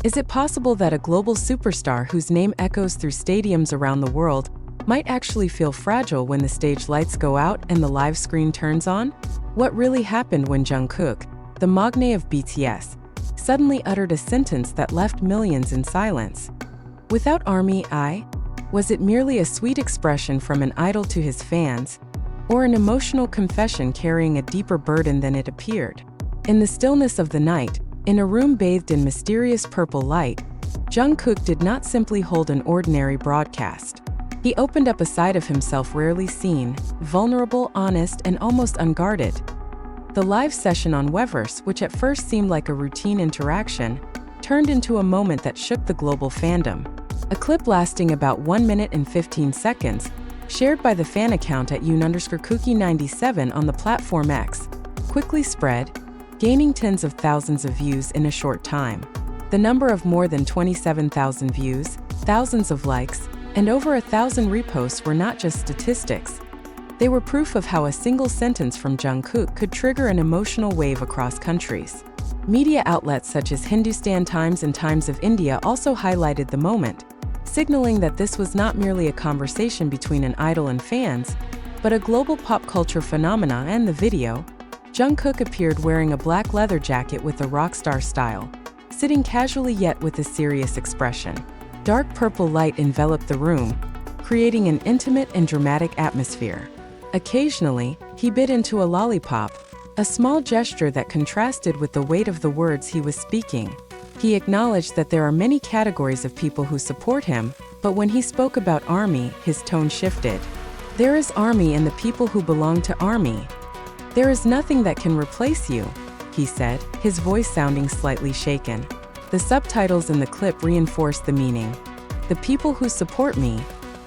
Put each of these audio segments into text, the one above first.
Is it possible that a global superstar whose name echoes through stadiums around the world might actually feel fragile when the stage lights go out and the live screen turns on? What really happened when Jungkook, the magnate of BTS, suddenly uttered a sentence that left millions in silence? Without ARMY, was it merely a sweet expression from an idol to his fans, or an emotional confession carrying a deeper burden than it appeared? In the stillness of the night, in a room bathed in mysterious purple light, Jungkook did not simply hold an ordinary broadcast. He opened up a side of himself rarely seen, vulnerable, honest, and almost unguarded. The live session on Weverse, which at first seemed like a routine interaction, turned into a moment that shook the global fandom. A clip lasting about 1 minute and 15 seconds, shared by the fan account at @Yoon_Cookie97 on the platform X, quickly spread, gaining tens of thousands of views in a short time. The number of more than 27,000 views, thousands of likes, and over 1,000 reposts were not just statistics. They were proof of how a single sentence from Jungkook could trigger an emotional wave across countries. Media outlets such as Hindustan Times and Times of India also highlighted the moment, signaling that this was not merely a conversation between an idol and fans, but a global pop culture phenomena. In the video, Jungkook appeared wearing a black leather jacket with a rock star style, sitting casually yet with a serious expression. Dark purple light enveloped the room, creating an intimate and dramatic atmosphere. Occasionally, he bit into a lollipop, a small gesture that contrasted with the weight of the words he was speaking. He acknowledged that there are many categories of people who support him, but when he spoke about ARMY, his tone shifted. There is ARMY and the people who belong to ARMY. There is nothing that can replace you, he said, his voice sounding slightly shaken. The subtitles in the clip reinforced the meaning. The people who support me,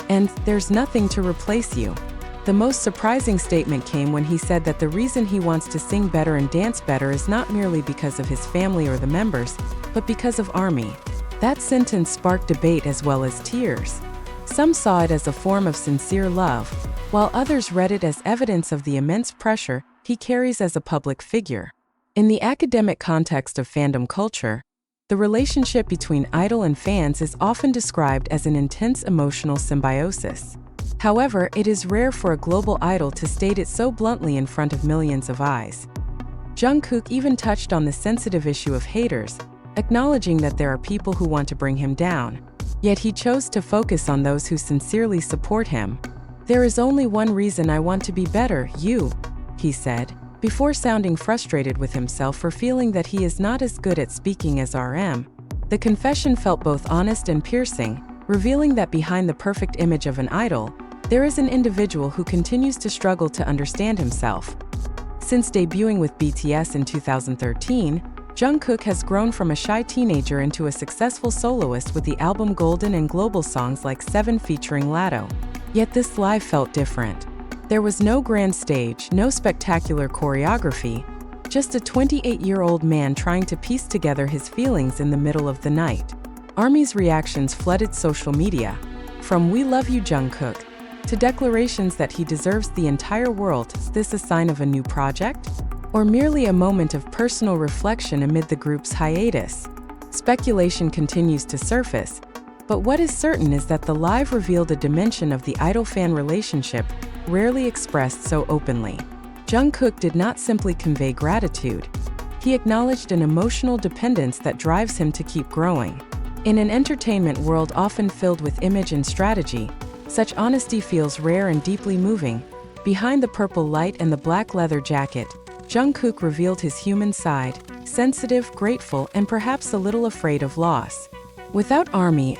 and there's nothing to replace you. The most surprising statement came when he said that the reason he wants to sing better and dance better is not merely because of his family or the members, but because of ARMY. That sentence sparked debate as well as tears. Some saw it as a form of sincere love, while others read it as evidence of the immense pressure he carries as a public figure. In the academic context of fandom culture, the relationship between idol and fans is often described as an intense emotional symbiosis. However, it is rare for a global idol to state it so bluntly in front of millions of eyes. Jungkook even touched on the sensitive issue of haters, acknowledging that there are people who want to bring him down. Yet he chose to focus on those who sincerely support him. "There is only one reason I want to be better, you," he said, before sounding frustrated with himself for feeling that he is not as good at speaking as RM. The confession felt both honest and piercing, revealing that behind the perfect image of an idol, there is an individual who continues to struggle to understand himself. Since debuting with BTS in 2013, Jungkook has grown from a shy teenager into a successful soloist with the album Golden and global songs like 7 featuring Latto. Yet this live felt different. There was no grand stage, no spectacular choreography, just a 28-year-old man trying to piece together his feelings in the middle of the night. ARMY's reactions flooded social media, from "We love you Jungkook" to declarations that he deserves the entire world. Is this a sign of a new project? Or merely a moment of personal reflection amid the group's hiatus? Speculation continues to surface, but what is certain is that the live revealed a dimension of the idol-fan relationship rarely expressed so openly. Jungkook did not simply convey gratitude. He acknowledged an emotional dependence that drives him to keep growing. In an entertainment world often filled with image and strategy, such honesty feels rare and deeply moving. Behind the purple light and the black leather jacket, Jungkook revealed his human side, sensitive, grateful, and perhaps a little afraid of loss. Without ARMY,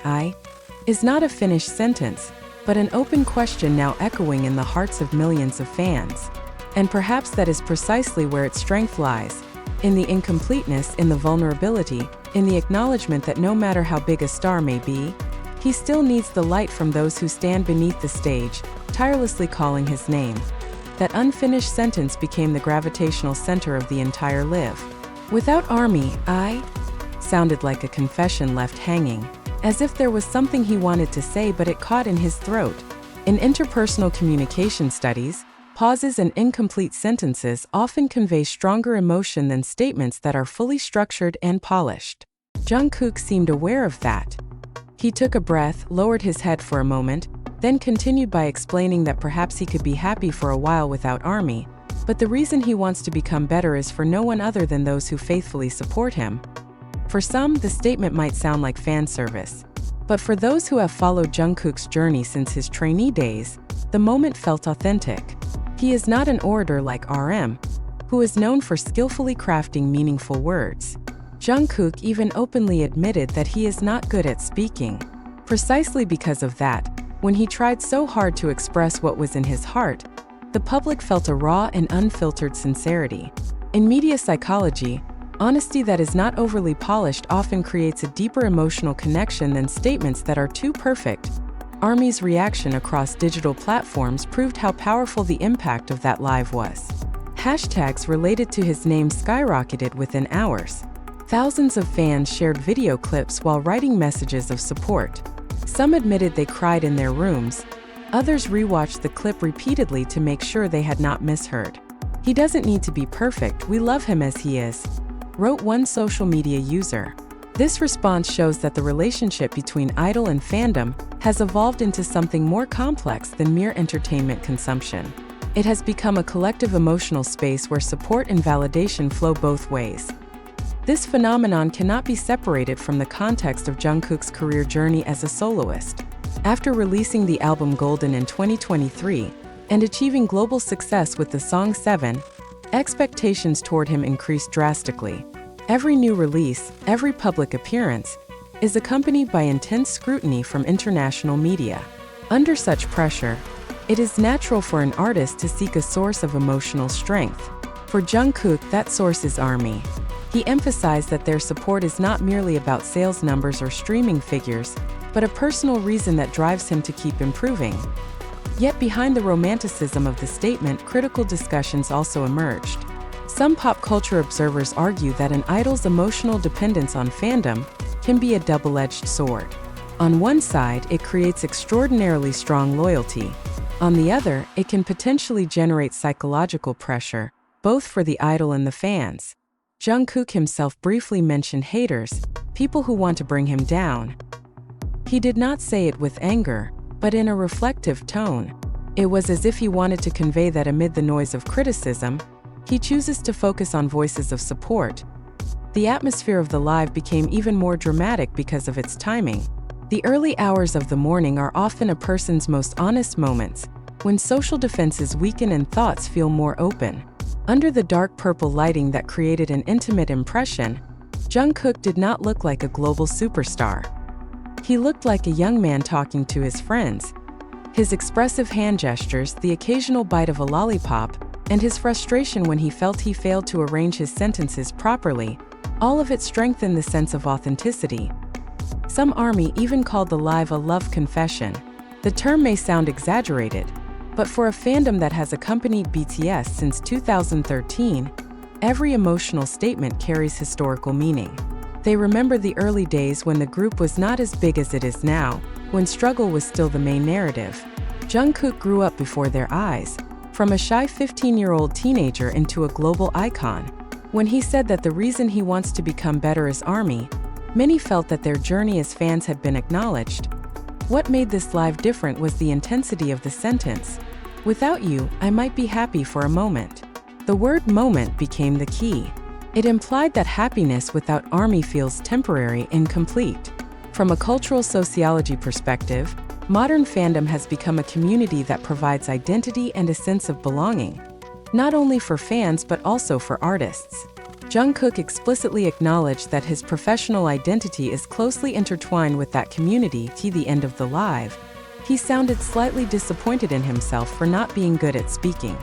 is not a finished sentence, but an open question now echoing in the hearts of millions of fans. And perhaps that is precisely where its strength lies, in the incompleteness, in the vulnerability, in the acknowledgement that no matter how big a star may be, he still needs the light from those who stand beneath the stage, tirelessly calling his name. That unfinished sentence became the gravitational center of the entire live. Without ARMY, sounded like a confession left hanging, as if there was something he wanted to say but it caught in his throat. In interpersonal communication studies, pauses and incomplete sentences often convey stronger emotion than statements that are fully structured and polished. Jungkook seemed aware of that. He took a breath, lowered his head for a moment, then continued by explaining that perhaps he could be happy for a while without ARMY, but the reason he wants to become better is for no one other than those who faithfully support him. For some, the statement might sound like fan service. But for those who have followed Jungkook's journey since his trainee days, the moment felt authentic. He is not an orator like RM, who is known for skillfully crafting meaningful words. Jungkook even openly admitted that he is not good at speaking. Precisely because of that, when he tried so hard to express what was in his heart, the public felt a raw and unfiltered sincerity. In media psychology, honesty that is not overly polished often creates a deeper emotional connection than statements that are too perfect. ARMY's reaction across digital platforms proved how powerful the impact of that live was. Hashtags related to his name skyrocketed within hours. Thousands of fans shared video clips while writing messages of support. Some admitted they cried in their rooms. Others rewatched the clip repeatedly to make sure they had not misheard. "He doesn't need to be perfect, we love him as he is," wrote one social media user. This response shows that the relationship between idol and fandom has evolved into something more complex than mere entertainment consumption. It has become a collective emotional space where support and validation flow both ways. This phenomenon cannot be separated from the context of Jungkook's career journey as a soloist. After releasing the album Golden in 2023 and achieving global success with the song 7, expectations toward him increased drastically. Every new release, every public appearance, is accompanied by intense scrutiny from international media. Under such pressure, it is natural for an artist to seek a source of emotional strength. For Jungkook, that source is ARMY. He emphasized that their support is not merely about sales numbers or streaming figures, but a personal reason that drives him to keep improving. Yet behind the romanticism of the statement, critical discussions also emerged. Some pop culture observers argue that an idol's emotional dependence on fandom can be a double-edged sword. On one side, it creates extraordinarily strong loyalty. On the other, it can potentially generate psychological pressure, both for the idol and the fans. Jungkook himself briefly mentioned haters, people who want to bring him down. He did not say it with anger, but in a reflective tone. It was as if he wanted to convey that amid the noise of criticism, he chooses to focus on voices of support. The atmosphere of the live became even more dramatic because of its timing. The early hours of the morning are often a person's most honest moments, when social defenses weaken and thoughts feel more open. Under the dark purple lighting that created an intimate impression, Jungkook did not look like a global superstar. He looked like a young man talking to his friends. His expressive hand gestures, the occasional bite of a lollipop, and his frustration when he felt he failed to arrange his sentences properly, all of it strengthened the sense of authenticity. Some ARMY even called the live a love confession. The term may sound exaggerated, but for a fandom that has accompanied BTS since 2013, every emotional statement carries historical meaning. They remember the early days when the group was not as big as it is now, when struggle was still the main narrative. Jungkook grew up before their eyes, from a shy 15-year-old teenager into a global icon. When he said that the reason he wants to become better is ARMY, many felt that their journey as fans had been acknowledged. What made this live different was the intensity of the sentence. "Without you, I might be happy for a moment." The word moment became the key. It implied that happiness without ARMY feels temporary, incomplete. From a cultural sociology perspective, modern fandom has become a community that provides identity and a sense of belonging, not only for fans but also for artists. Jungkook explicitly acknowledged that his professional identity is closely intertwined with that community. To the end of the live, he sounded slightly disappointed in himself for not being good at speaking.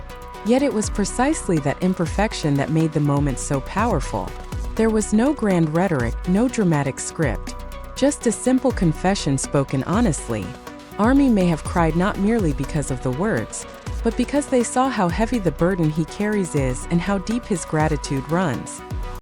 Yet it was precisely that imperfection that made the moment so powerful. There was no grand rhetoric, no dramatic script, just a simple confession spoken honestly. ARMY may have cried not merely because of the words, but because they saw how heavy the burden he carries is and how deep his gratitude runs.